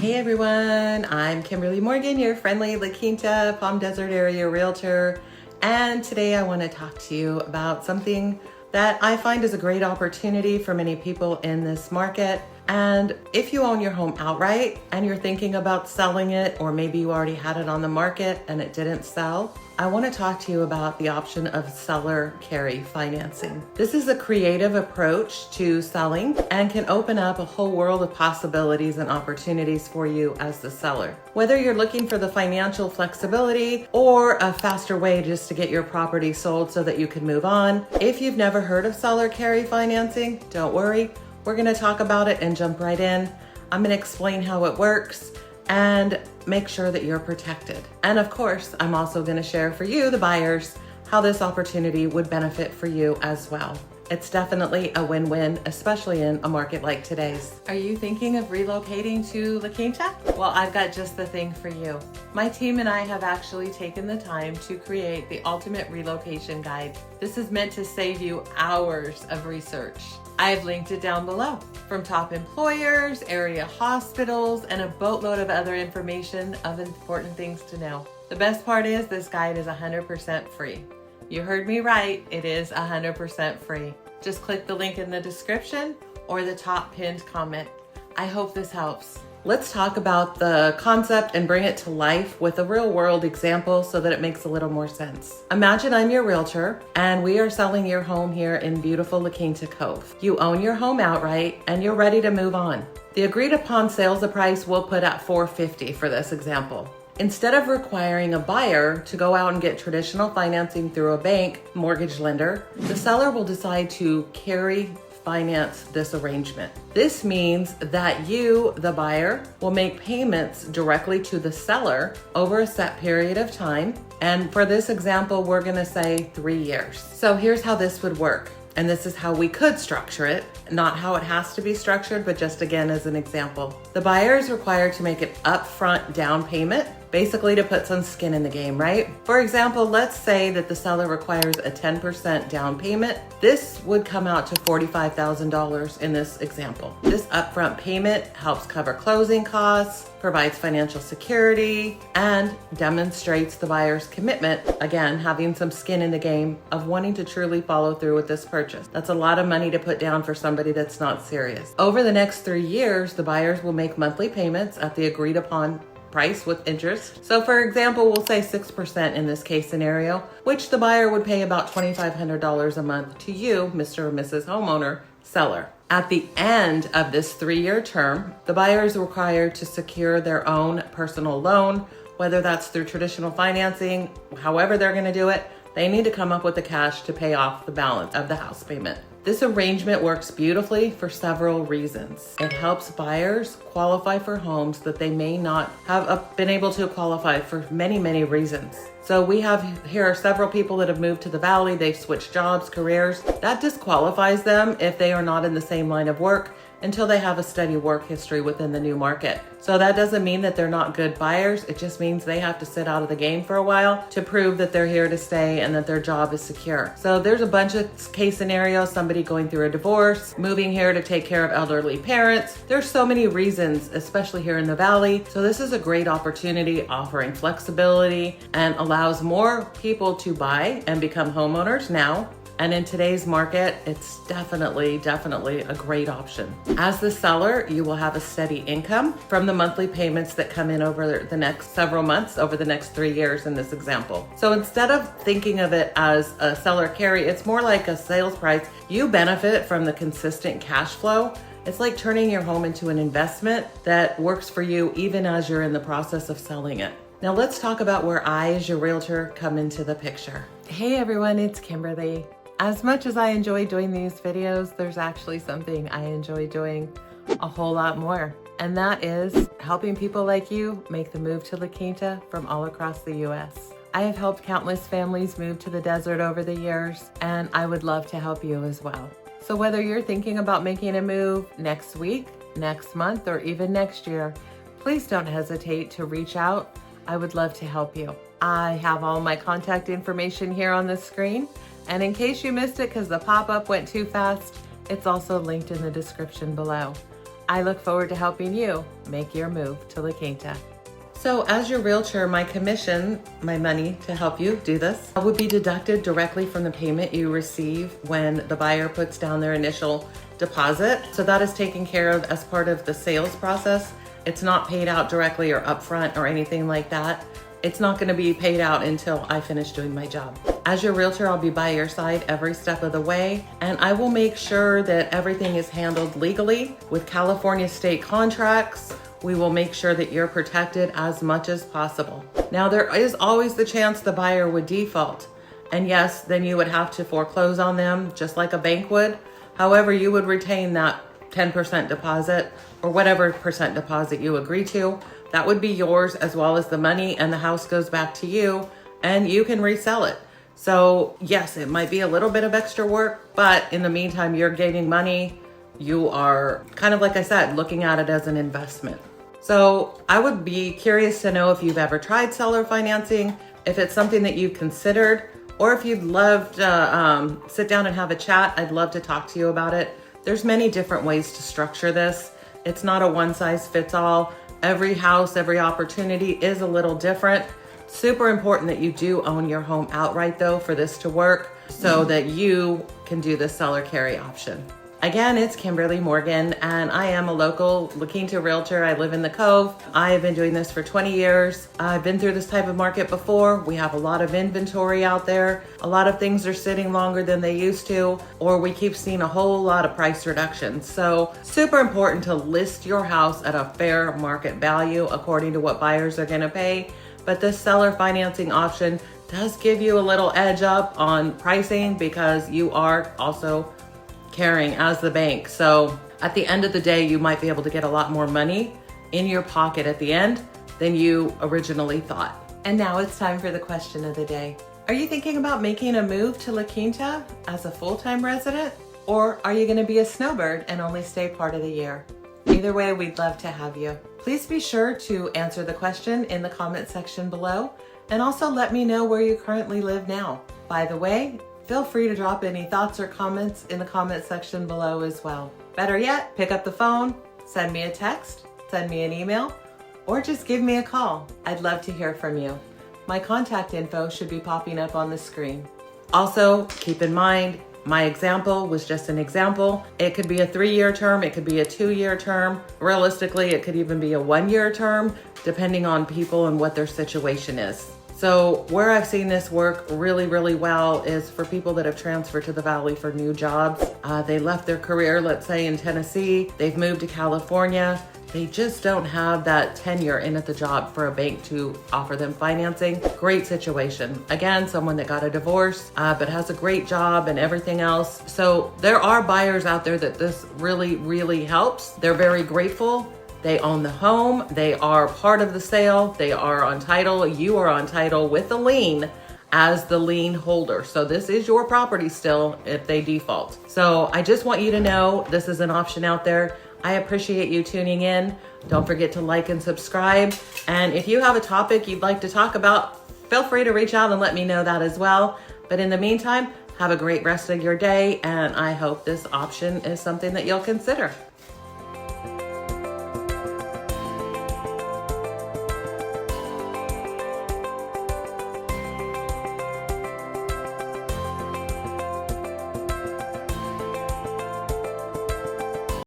Hey everyone, I'm Kimberly Morgan, your friendly La Quinta, Palm Desert area realtor. And today I want to talk to you about something that I find is a great opportunity for many people in this market. And if you own your home outright and you're thinking about selling it, or maybe you already had it on the market and it didn't sell, I want to talk to you about the option of seller carry financing. This is a creative approach to selling and can open up a whole world of possibilities and opportunities for you as the seller. Whether you're looking for the financial flexibility or a faster way just to get your property sold so that you can move on, if you've never heard of seller carry financing, don't worry. We're going to talk about it and jump right in. I'm going to explain how it works and make sure that you're protected. And of course, I'm also going to share for you, the buyers, how this opportunity would benefit for you as well. It's definitely a win-win, especially in a market like today's. Are you thinking of relocating to La Quinta? Well, I've got just the thing for you. My team and I have actually taken the time to create the ultimate relocation guide. This is meant to save you hours of research. I've linked it down below, from top employers, area hospitals, and a boatload of other information of important things to know. The best part is this guide is 100% free. You heard me right, it is 100% free. Just click the link in the description or the top pinned comment. I hope this helps. Let's talk about the concept and bring it to life with a real world example so that it makes a little more sense. Imagine I'm your realtor and we are selling your home here in beautiful La Quinta Cove. You own your home outright and you're ready to move on. The agreed upon sales price we'll put at $450 for this example. Instead of requiring a buyer to go out and get traditional financing through a bank mortgage lender, the seller will decide to carry finance this arrangement. This means that you, the buyer, will make payments directly to the seller over a set period of time. And for this example, we're gonna say 3 years. So here's how this would work. And this is how we could structure it, not how it has to be structured, but just again as an example. The buyer is required to make an upfront down payment, basically to put some skin in the game, right? For example, let's say that the seller requires a 10% down payment. This would come out to $45,000 in this example. This upfront payment helps cover closing costs, provides financial security, and demonstrates the buyer's commitment, again, having some skin in the game of wanting to truly follow through with this purchase. That's a lot of money to put down for somebody that's not serious. Over the next 3 years, the buyers will make monthly payments at the agreed upon price with interest. So for example, we'll say 6% in this case scenario, which the buyer would pay about $2,500 a month to you, Mr. or Mrs. Homeowner, seller. At the end of this 3-year term, the buyer is required to secure their own personal loan, whether that's through traditional financing, however they're gonna do it, they need to come up with the cash to pay off the balance of the house payment. This arrangement works beautifully for several reasons. It helps buyers qualify for homes that they may not have been able to qualify for many, many reasons. So here are several people that have moved to the Valley, they've switched jobs, careers. That disqualifies them if they are not in the same line of work until they have a steady work history within the new market. So that doesn't mean that they're not good buyers. It just means they have to sit out of the game for a while to prove that they're here to stay and that their job is secure. So there's a bunch of case scenarios, somebody going through a divorce, moving here to take care of elderly parents. There's so many reasons, especially here in the Valley. So this is a great opportunity offering flexibility and allows more people to buy and become homeowners now. And in today's market, it's definitely a great option. As the seller, you will have a steady income from the monthly payments that come in over the next several months, over the next 3 years in this example. So instead of thinking of it as a seller carry, it's more like a sales price. You benefit from the consistent cash flow. It's like turning your home into an investment that works for you even as you're in the process of selling it. Now let's talk about where I, as your realtor, come into the picture. Hey everyone, it's Kimberly. As much as I enjoy doing these videos, there's actually something I enjoy doing a whole lot more. And that is helping people like you make the move to La Quinta from all across the US. I have helped countless families move to the desert over the years, and I would love to help you as well. So whether you're thinking about making a move next week, next month, or even next year, please don't hesitate to reach out. I would love to help you. I have all my contact information here on the screen. And in case you missed it because the pop-up went too fast, it's also linked in the description below. I look forward to helping you make your move to La Quinta. So as your realtor, my commission, my money to help you do this, would be deducted directly from the payment you receive when the buyer puts down their initial deposit. So that is taken care of as part of the sales process. It's not paid out directly or upfront or anything like that. It's not going to be paid out until I finish doing my job. As your realtor, I'll be by your side every step of the way, and I will make sure that everything is handled legally with California state contracts. We will make sure that you're protected as much as possible. Now, there is always the chance the buyer would default. And yes, then you would have to foreclose on them just like a bank would. However, you would retain that 10% deposit or whatever percent deposit you agree to. That would be yours, as well as the money, and the house goes back to you and you can resell it. So yes, it might be a little bit of extra work, but in the meantime, you're gaining money. You are kind of, like I said, looking at it as an investment. So I would be curious to know if you've ever tried seller financing, if it's something that you've considered, or if you'd love to sit down and have a chat. I'd love to talk to you about it. There's many different ways to structure this. It's not a one size fits all. Every house, every opportunity is a little different. Super important that you do own your home outright though for this to work, so that you can do the seller carry option. Again, it's Kimberly Morgan, and I am a local La Quinta realtor. I live in the Cove. I have been doing this for 20 years. I've been through this type of market before. We have a lot of inventory out there. A lot of things are sitting longer than they used to, or we keep seeing a whole lot of price reductions. So super important to list your house at a fair market value according to what buyers are gonna pay. But this seller financing option does give you a little edge up on pricing because you are also carrying as the bank. So at the end of the day, you might be able to get a lot more money in your pocket at the end than you originally thought. And now it's time for the question of the day. Are you thinking about making a move to La Quinta as a full-time resident? Or are you gonna be a snowbird and only stay part of the year? Either way, we'd love to have you. Please be sure to answer the question in the comment section below, and also let me know where you currently live now. By the way, feel free to drop any thoughts or comments in the comment section below as well. Better yet, pick up the phone, send me a text, send me an email, or just give me a call. I'd love to hear from you. My contact info should be popping up on the screen. Also, keep in mind, my example was just an example. It could be a 3-year term, it could be a 2-year term. Realistically, it could even be a 1-year term, depending on people and what their situation is. So where I've seen this work really, really well is for people that have transferred to the Valley for new jobs. They left their career, let's say in Tennessee, they've moved to California. They just don't have that tenure in at the job for a bank to offer them financing. Great situation. Again, someone that got a divorce, but has a great job and everything else. So there are buyers out there that this really, really helps. They're very grateful. They own the home, they are part of the sale, they are on title, you are on title with a lien as the lien holder. So this is your property still if they default. So I just want you to know this is an option out there. I appreciate you tuning in. Don't forget to like and subscribe. And if you have a topic you'd like to talk about, feel free to reach out and let me know that as well. But in the meantime, have a great rest of your day, and I hope this option is something that you'll consider.